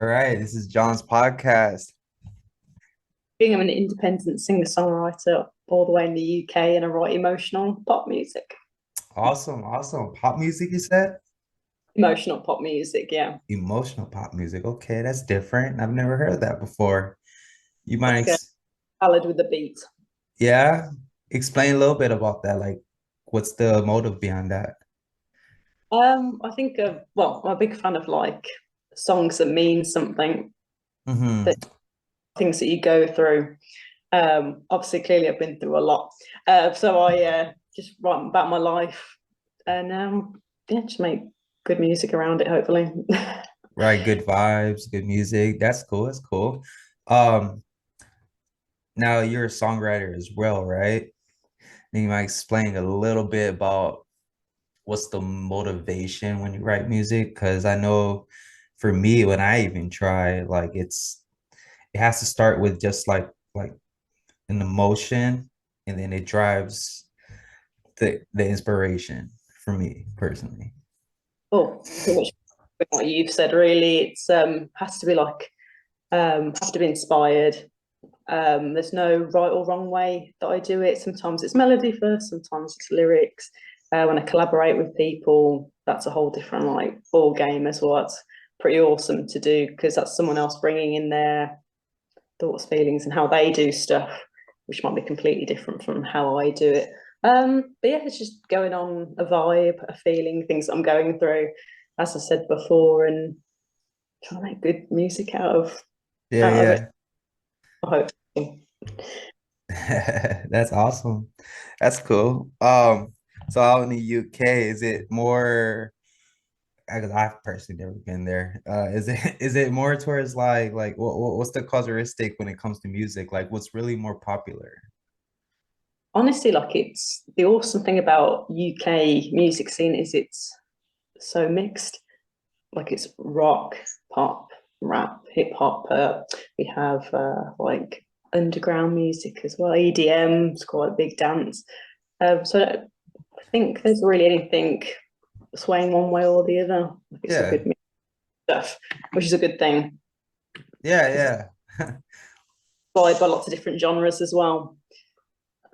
All right, this is John's podcast. Being I'm an independent singer-songwriter all the way in the UK and I write emotional pop music. Awesome, awesome. Pop music, you said? Emotional pop music, yeah. Emotional pop music. Okay, that's different. I've never heard that before. You might, Like a ballad with a beat. yeah, explain a little bit about that. Like, what's the motive behind that? I think I'm a big fan of like songs that mean something, that Mm-hmm. things that you go through. Obviously, clearly I've been through a lot. So I just write about my life and yeah, just make good music around it, hopefully. Right, good vibes, good music. That's cool. That's cool. Um, Now you're a songwriter as well, right? And you might explain a little bit about what's the motivation when you write music? Because I know for me, when I even try, like it has to start with just like an emotion, and then it drives the inspiration for me personally. Oh, pretty much what you've said, really. It's has to be like have to be inspired. There's no right or wrong way that I do it. Sometimes it's melody first, sometimes it's lyrics. When I collaborate with people, that's a whole different like ball game as well. It's pretty awesome to do because that's someone else bringing in their thoughts, feelings, and how they do stuff, which might be completely different from how I do it. But yeah, it's just going on a vibe, a feeling, things that I'm going through, as I said before, and trying to make good music Yeah, out of it. yeah. I hope. That's awesome. That's cool. So out in the UK, is it more, because I've personally never been there. Is it more towards like what's the casuistic when it comes to music? Like what's really more popular? Honestly, like it's the awesome thing about UK music scene is it's so mixed. Like it's rock, pop, rap, hip hop. We have like underground music as well. EDM is quite a big dance. So I think there's really anything swaying one way or the other. Like it's a Yeah. good mix of stuff, which is a good thing. It's Yeah, yeah. inspired by lots of different genres as well.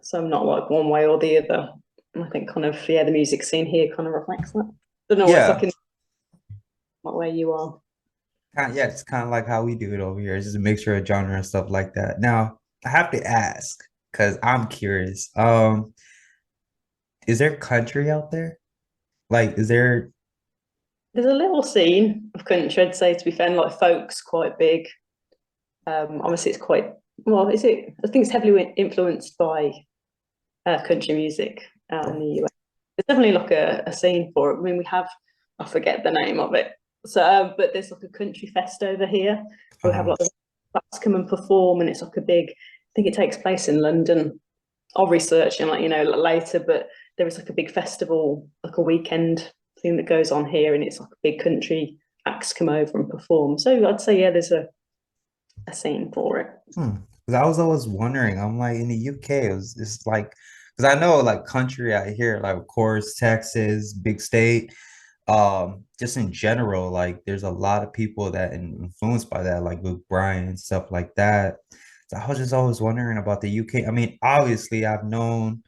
So I'm not like one way or the other. And I think kind of yeah, the music scene here kind of reflects that. I don't know what it's like Yeah. in like where you are. Yeah, it's kind of like how we do it over here. It's just a mixture of genre and stuff like that. Now, I have to ask because I'm curious. Is there country out there? Like, is there? There's a little scene of country, I'd say, to be fair, like folk's quite big. Obviously, it's quite well. Is it? I think it's heavily influenced by country music out in the US. There's definitely like a scene for it. I mean, we have I forget the name of it. So, but there's like a country fest over here. We have Uh, like the acts come and perform, and it's like a big. I think it takes place in London. I'll research and later, but there is like a big festival, like a weekend thing that goes on here, and it's like a big country acts come over and perform. So I'd say yeah, there's a scene for it. hmm. Because I was always wondering. I'm like in the UK, it's like because I know like country out here, like of course Texas, big state. Just in general, like there's a lot of people that influenced by that, like Luke Bryan and stuff like that. So I was just always wondering about the UK. I mean, obviously, I've known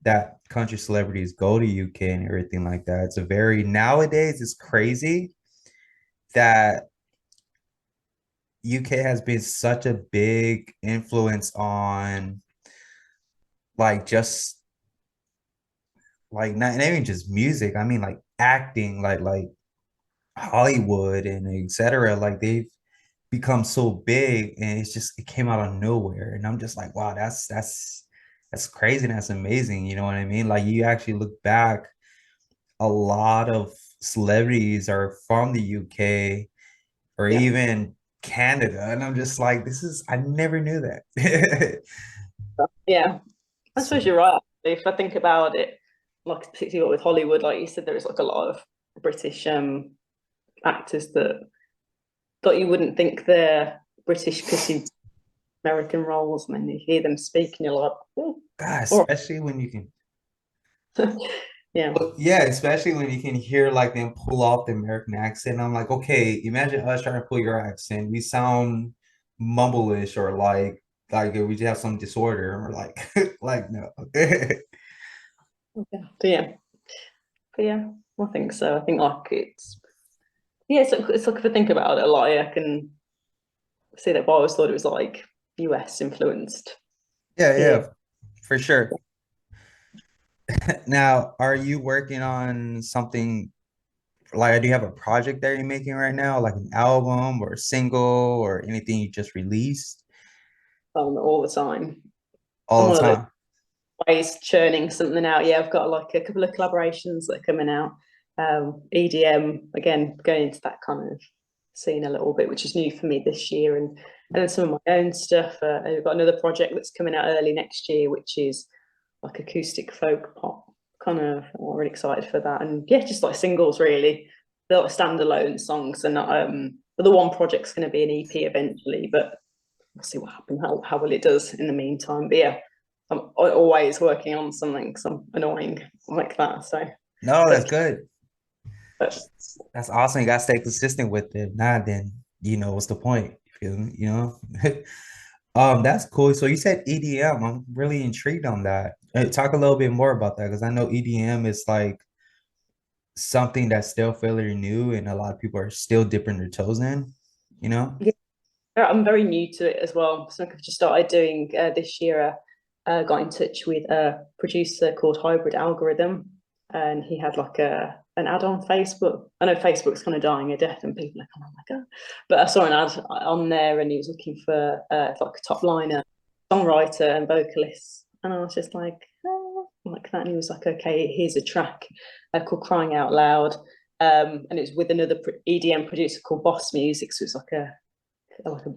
that country celebrities go to UK and everything like that. It's a very nowadays it's crazy that UK has been such a big influence on like just like not even just music. I mean like acting, like Hollywood and etc. Like they've become so big and it came out of nowhere. And I'm just like, wow, that's crazy and that's amazing. You know what I mean? Like you actually look back, a lot of celebrities are from the UK or Yeah, even Canada. And I'm just like, I never knew that. yeah. I suppose So, you're right. Actually. If I think about it, like particularly with Hollywood, like you said, there is like a lot of British actors that you wouldn't think they're British because you American roles, and then you hear them speak, and you're like, oh, God, all especially when you can, right. Yeah. Yeah, especially when you can hear like them pull off the American accent. I'm like, okay, imagine us trying to pull your accent. We sound mumblish or like we just have some disorder or like like no. Yeah. But yeah, I think so. I think like yeah, it's like if I think about it, like I can see that, but I always thought it was like US influenced Yeah, here. yeah, for sure. Now, are you working on something like do you have a project that you're making right now, like an album or a single or anything you just released All the time. I'm all the one of those time? always churning something out. Yeah, I've got like a couple of collaborations that are coming out. EDM again, going into that kind of scene a little bit, which is new for me this year, and then some of my own stuff. I've got another project that's coming out early next year, which is like acoustic folk pop. Kind of, I'm really excited for that, and yeah, just like singles really. They're like standalone songs, and but the one project's going to be an EP eventually, but we'll see what happens, how well it does in the meantime. But yeah, I'm always working on something because I'm annoying like that. So, No, that's but, good. but That's awesome. You gotta stay consistent with it. Nah, then what's the point? You feel me? That's cool. So you said EDM. I'm really intrigued on that. Talk a little bit more about that because I know EDM is like something that's still fairly new and a lot of people are still dipping their toes in, you know? yeah, I'm very new to it as well. So I've just started doing this year. Got in touch with a producer called Hybrid Algorithm, and he had like a an ad on Facebook. I know Facebook's kind of dying a death, and people are like, "Oh my god!" But I saw an ad on there, and he was looking for like a top liner, songwriter, and vocalist, and I was just like, oh, like that. And he was like, "Okay, here's a track called Crying Out Loud." And it's with another EDM producer called Boss Music, so it's like a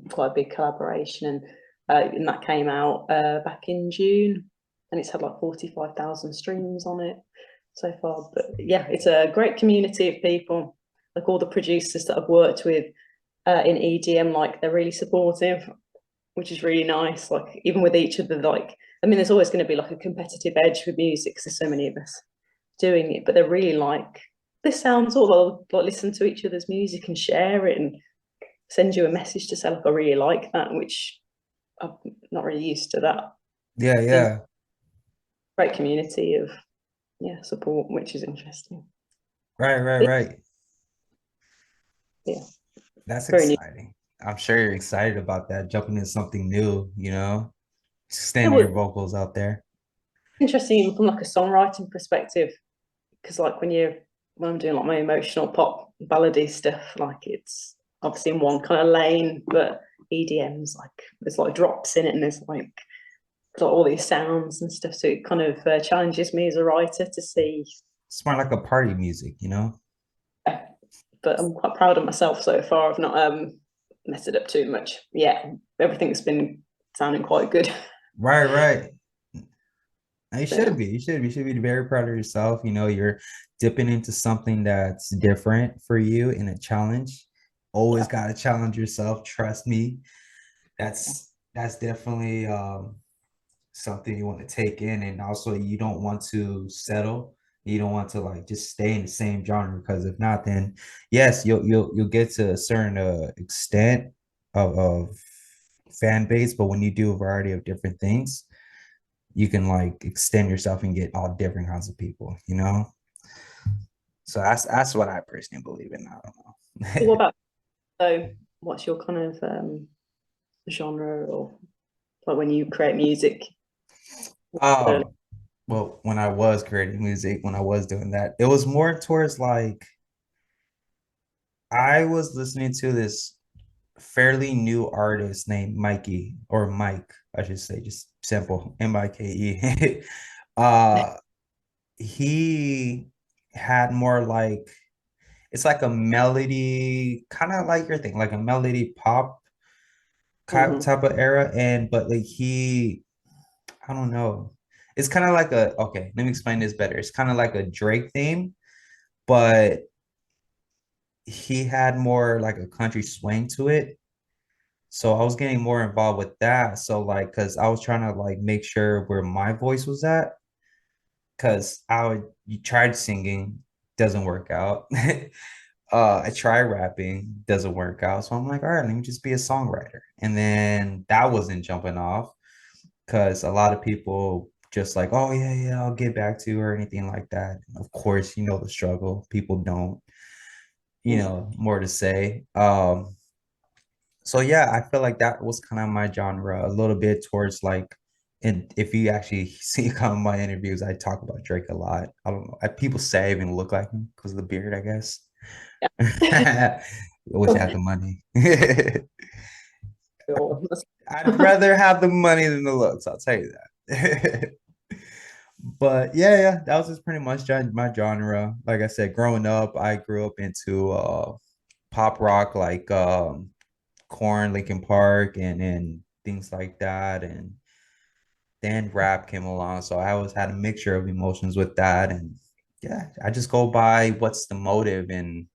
quite a big collaboration, and that came out back in June, and it's had like 45,000 streams on it so far. But yeah, it's a great community of people. Like all the producers that I've worked with in EDM, like they're really supportive, which is really nice. Like even with each other, like I mean, there's always going to be like a competitive edge with music because there's so many of us doing it, but they're really like this sounds all. They'll like listen to each other's music and share it and send you a message to say, look, I really like that, which I'm not really used to that. Yeah, Seems yeah. a great community of yeah support, which is interesting. Right, right, But right. yeah, That's very new. exciting. I'm sure you're excited about that, jumping into something new, It extending was your vocals out there. interesting from like a songwriting perspective because like when I'm doing like my emotional pop ballady stuff, like it's obviously in one kind of lane, but EDM's like there's like drops in it and there's like all these sounds and stuff. So it kind of challenges me as a writer to see. It's more like a party music. But I'm quite proud of myself so far. I've not messed it up too much. Yeah, everything's been sounding quite good. Right, right. You So yeah, should be. You should be very proud of yourself. You're dipping into something that's different for you in a challenge. Always yeah, got to challenge yourself. Trust me. yeah, That's definitely something you want to take in, and also you don't want to settle. You don't want to like just stay in the same genre because if not, then yes, you'll get to a certain extent of fan base, but when you do a variety of different things, you can like extend yourself and get all different kinds of people. So that's what I personally believe in. I don't So what know. about so? What's your kind of genre or like when you create music? um, well, when I was creating music, when I was doing that, it was more towards like I was listening to this fairly new artist named Mikey or Mike, I should say, just simple Mike. uh he had more like it's like a melody, kind of like your thing, like a melody pop Mm-hmm. type of era. And but like I don't know. It's kind of like okay, let me explain this better. It's kind of like a Drake theme, but he had more like a country swing to it. So I was getting more involved with that. So like, cause I was trying to like make sure where my voice was at. because you tried singing, doesn't work out. I try rapping, doesn't work out. So I'm like, all right, let me just be a songwriter. And then that wasn't jumping off because a lot of people just like, oh yeah, yeah, I'll get back to you or anything like that. Of course, you know the struggle. People don't, more to say. So yeah, I feel like that was kind of my genre, a little bit towards like, and if you actually see kind of my interviews, I talk about Drake a lot. I don't know. People say I even look like him because of the beard, I guess. I wish I had the money. I'd rather have the money than the looks, I'll tell you that. But yeah, yeah, that was just pretty much my genre. Like I said, growing up, I grew up into pop rock like Corn, Linkin Park, and things like that. And then rap came along, so I always had a mixture of emotions with that. And yeah, I just go by what's the motive, and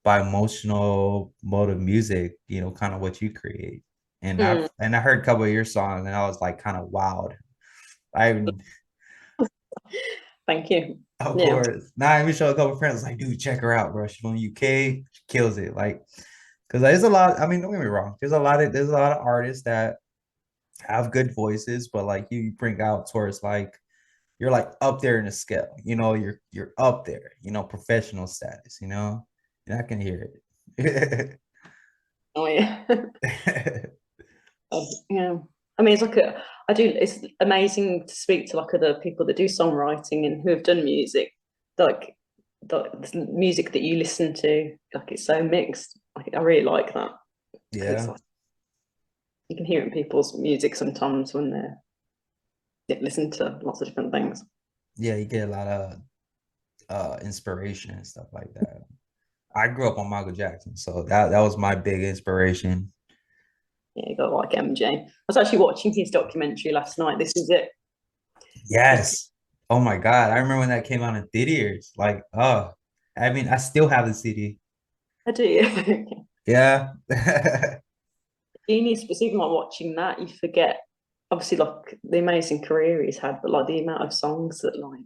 by emotional motive music, kind of what you create. And Mm, I heard a couple of your songs, and I was like kind of wowed. I thank you. Of Yeah. course. Now I even show a couple of friends like, dude, check her out, bro. She's from UK. She kills it. Like, because there's a lot. I mean, don't get me wrong. There's a lot of artists that have good voices, but like you bring out towards like you're like up there in the scale. You're up there. Professional status. And I can hear it. Oh yeah. Yeah. I mean, it's amazing to speak to like other people that do songwriting and who have done music, like the music that you listen to, like it's so mixed. Like I really like that because Yeah. like, you can hear it in people's music sometimes when they listen to lots of different things. Yeah, you get a lot of inspiration and stuff like that. I grew up on Michael Jackson, so that was my big inspiration. Yeah, you got like MJ. I was actually watching his documentary last night. This is it. Just Yes. Oh my God. I remember when that came out in theaters. Like, oh, I mean, I still have the CD. I do. Yeah. Genius, but even like watching that, you forget obviously like the amazing career he's had, but like the amount of songs that like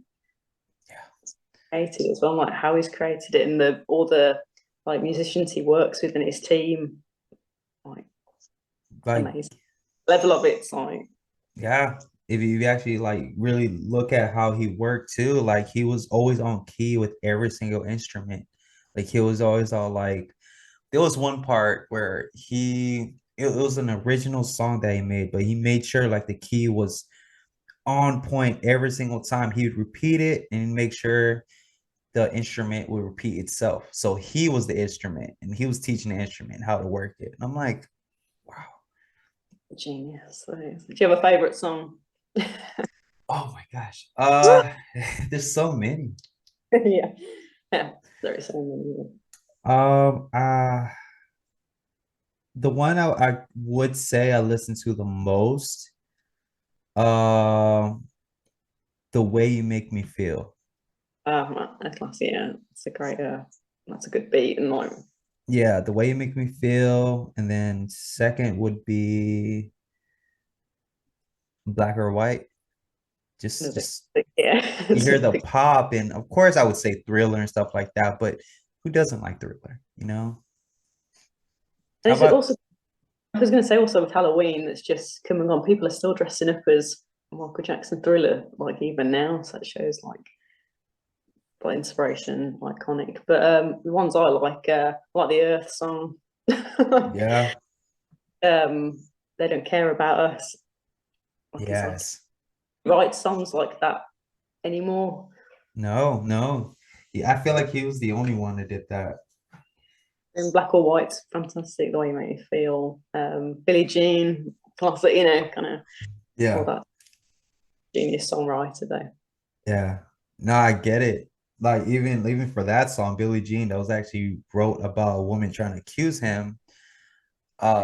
created as well, like how he's created it and the all the like musicians he works with and his team, like Like, amazing. Level of it's like yeah. If you actually like really look at how he worked too, like he was always on key with every single instrument. Like he was always all like, there was one part where it was an original song that he made, but he made sure like the key was on point every single time. He would repeat it and make sure the instrument would repeat itself. So he was the instrument and he was teaching the instrument how to work it. And I'm like, wow. genius. So, do you have a favorite song? Oh my gosh. There's so many. Yeah, yeah, there is so many. Um, uh, the one I would say I listen to the most, um, The Way You Make Me Feel. That's classy. Yeah, it's a great. That's a good beat and like Yeah, The Way You Make Me Feel. And then second would be Black or White. Just another. just Yeah, you it's a hear the big. pop, and of course I would say Thriller and stuff like that, but who doesn't like Thriller? How There's about also I was going to say also with Halloween that's just coming on, people are still dressing up as Michael Jackson Thriller, like even now. So it shows like inspiration, iconic. But the ones I like the Earth song. yeah, um, they don't care about us. Like it's like yes. write songs like that anymore. No, no. Yeah, I feel like he was the only one that did that. And Black or White's fantastic. The way you make me feel. Billie Jean, classic. Kind of all Yeah, that genius songwriter though. yeah. No, I get it. Like even for that song, Billie Jean, that was actually wrote about a woman trying to accuse him,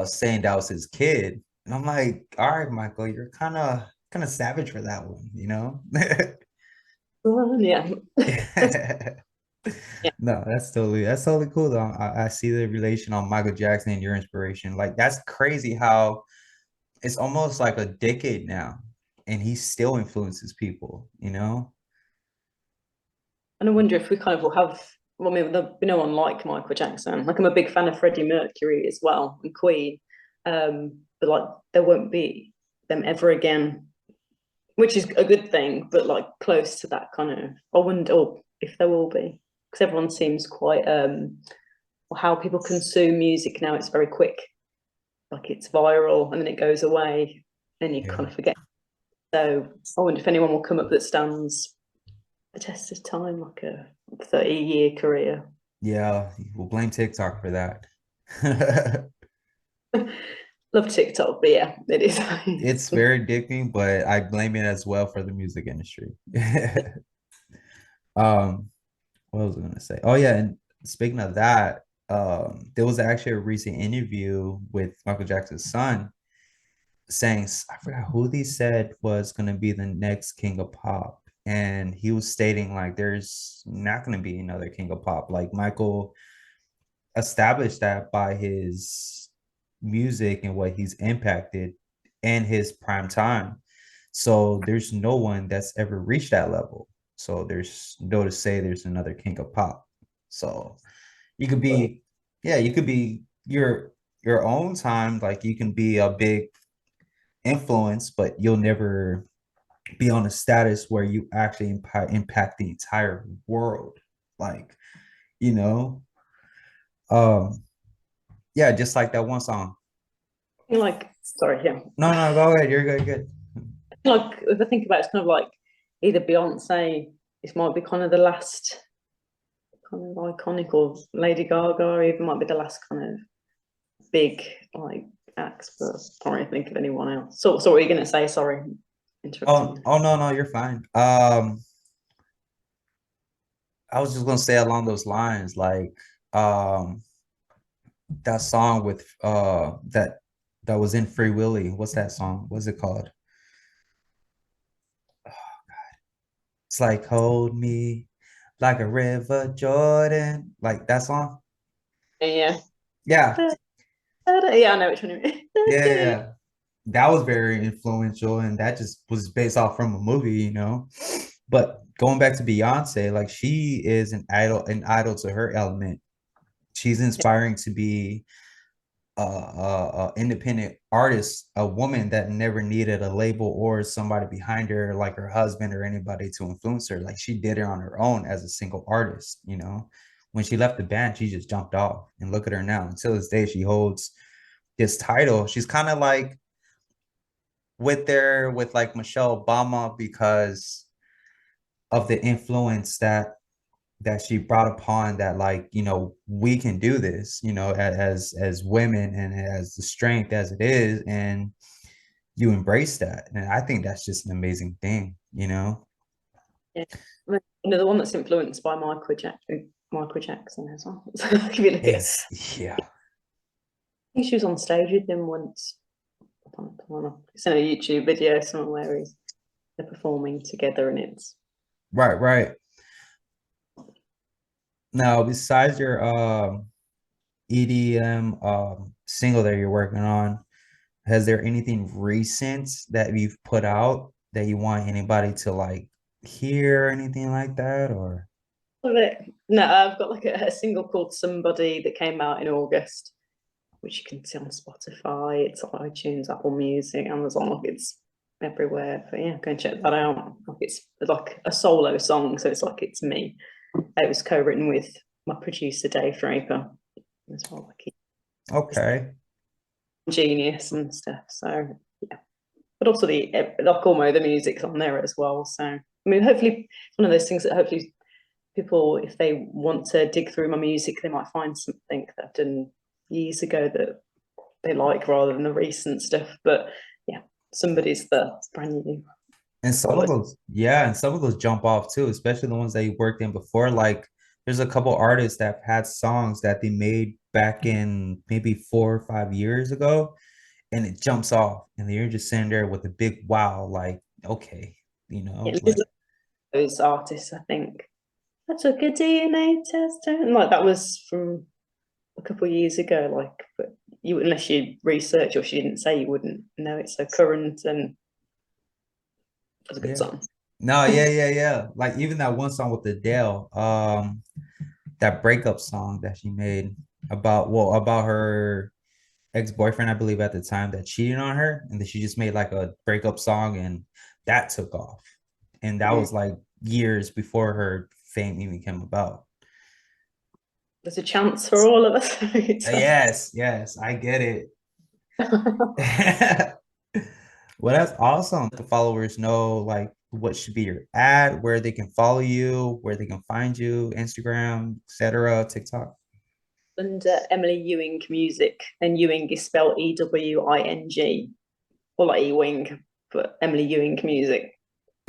saying that was his kid. And I'm like, all right, Michael, you're kind of savage for that one. Yeah. Yeah. No, that's totally cool though. I see the relation on Michael Jackson and your inspiration. Like that's crazy how it's almost like a decade now, and he still influences people. And I wonder if we kind of will have, well, I mean, there'll be no one like Michael Jackson. Like, I'm a big fan of Freddie Mercury as well and Queen. But like, there won't be them ever again, which is a good thing, but like close to that kind of, I wonder if there will be, because everyone seems quite, how people consume music now, it's very quick. Like, it's viral and then it goes away and you Yeah. kind of forget. So I wonder if anyone will come up that stands the test of time, like a 30-year career. Yeah, we'll blame TikTok for that. Love TikTok, but yeah, it is. It's very addicting, but I blame it as well for the music industry. Um, what was I gonna say? Oh yeah, and speaking of that, there was actually a recent interview with Michael Jackson's son saying I forgot who they said was gonna be the next king of pop. And he was stating like there's not gonna be another king of pop. Like Michael established that by his music and what he's impacted in his prime time. So there's no one that's ever reached that level. So there's no to say there's another king of pop. So you could be, yeah, you could be your own time. Like you can be a big influence, but you'll never be on a status where you actually impact the entire world. Like, you know, um, yeah, just like that one song. Like, sorry, yeah. No, no, go ahead. You're good, good. Like, if I think about it, it's kind of like either Beyonce, this might be kind of the last kind of iconic, or Lady Gaga, even might be the last kind of big like acts, but I can't really think of anyone else. So what are you gonna say? Sorry, interrupting Oh, you. oh no, no, you're fine. I was just gonna say along those lines, like, um, that song with that was in Free Willy. What's that song? What's it called? It's like hold me like a river, Jordan. Like that song. Yeah. Yeah, Yeah, I know which one you yeah, yeah, mean. yeah. That was very influential, and that just was based off from a movie, you know. But going back to Beyonce, like she is an idol to her element. She's inspiring to be a independent artist, a woman that never needed a label or somebody behind her, like her husband or anybody to influence her. Like she did it on her own as a single artist, you know. When she left the band, she just jumped off, and look at her now. Until this day, she holds this title. She's kind of like with like Michelle Obama because of the influence that she brought upon, that like, you know, we can do this, you know, as women, and as the strength as it is, and you embrace that. And I think that's just an amazing thing, you know. Yeah. Another one that's influenced by Michael Jackson as well. So if you look at, I Yeah. think she was on stage with him once. It's in a YouTube video somewhere where they're performing together, and it's Right, right. Now, besides your EDM single that you're working on, has there anything recent that you've put out that you want anybody to like hear or anything like that? Or of it. No, I've got like a single called Somebody that came out in August, which you can see on Spotify. It's on iTunes, Apple Music, Amazon. Like, it's everywhere. But yeah, go and check that out. Like, it's like a solo song, so it's like it's me. It was co-written with my producer Dave Draper as well. Like, he's okay. genius and stuff. So yeah, but also like almost the music's on there as well. So I mean, hopefully it's one of those things that hopefully people, if they want to dig through my music, they might find something that I've done years ago that they like rather than the recent stuff. But yeah, Somebody's the brand new. And some of Solid. those, yeah, and some of those jump off too, especially the ones that you worked in before. Like there's a couple artists that have had songs that they made back in maybe 4 or 5 years ago, and it jumps off, and you're just sitting there with a big wow, like, okay, you know, Yeah, like those artists, I think. I took a DNA test, and like that was from a couple of years ago. Like, but you, unless you research or she didn't say, you wouldn't know it's so current, and it's a good yeah. song. No, yeah, yeah, yeah. Like even that one song with Adele, that breakup song that she made about, well, about her ex-boyfriend, I believe at the time, that cheated on her, and then she just made like a breakup song, and that took off. And that Mm. was like years before her fame even came about. There's a chance for all of us. Yes, yes, I get it. Well, that's awesome. The followers know like what should be your ad, where they can follow you, where they can find you, Instagram, etc., TikTok. Under Emily Ewing Music, and Ewing is spelled EWING, or like Ewing, but Emily Ewing Music.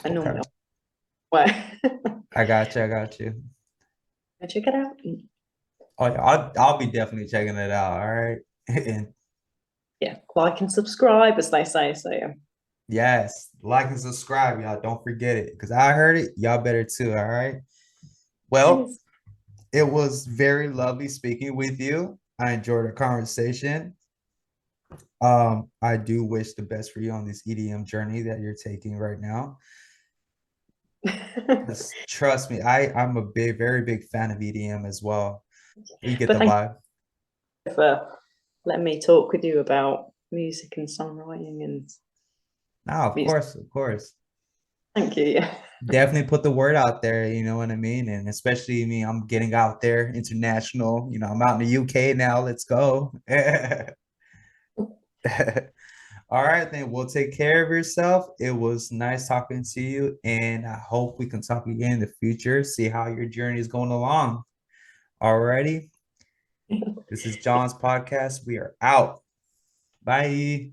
And Okay. normally, well, I got you. I got you. check it out. Oh yeah, I'll be definitely checking it out. All right. And Yeah, like and subscribe, as they say. So yeah. yes, like and subscribe, y'all. Don't forget it. Because I heard it. Y'all better too. All right. Well, Cheers. it was very lovely speaking with you. I enjoyed our conversation. I do wish the best for you on this EDM journey that you're taking right now. Because trust me, I'm a big, very big fan of EDM as well. You get But the thank vibe. you for letting me talk with you about music and songwriting and Now, of music. course, of course. Thank you. Yeah. Definitely put the word out there, you know what I mean? And especially me, I'm getting out there international. You know, I'm out in the UK now. Let's go. All right, then we'll take care of yourself. It was nice talking to you, and I hope we can talk again in the future, see how your journey is going along. Alrighty. This is John's podcast. We are out. Bye.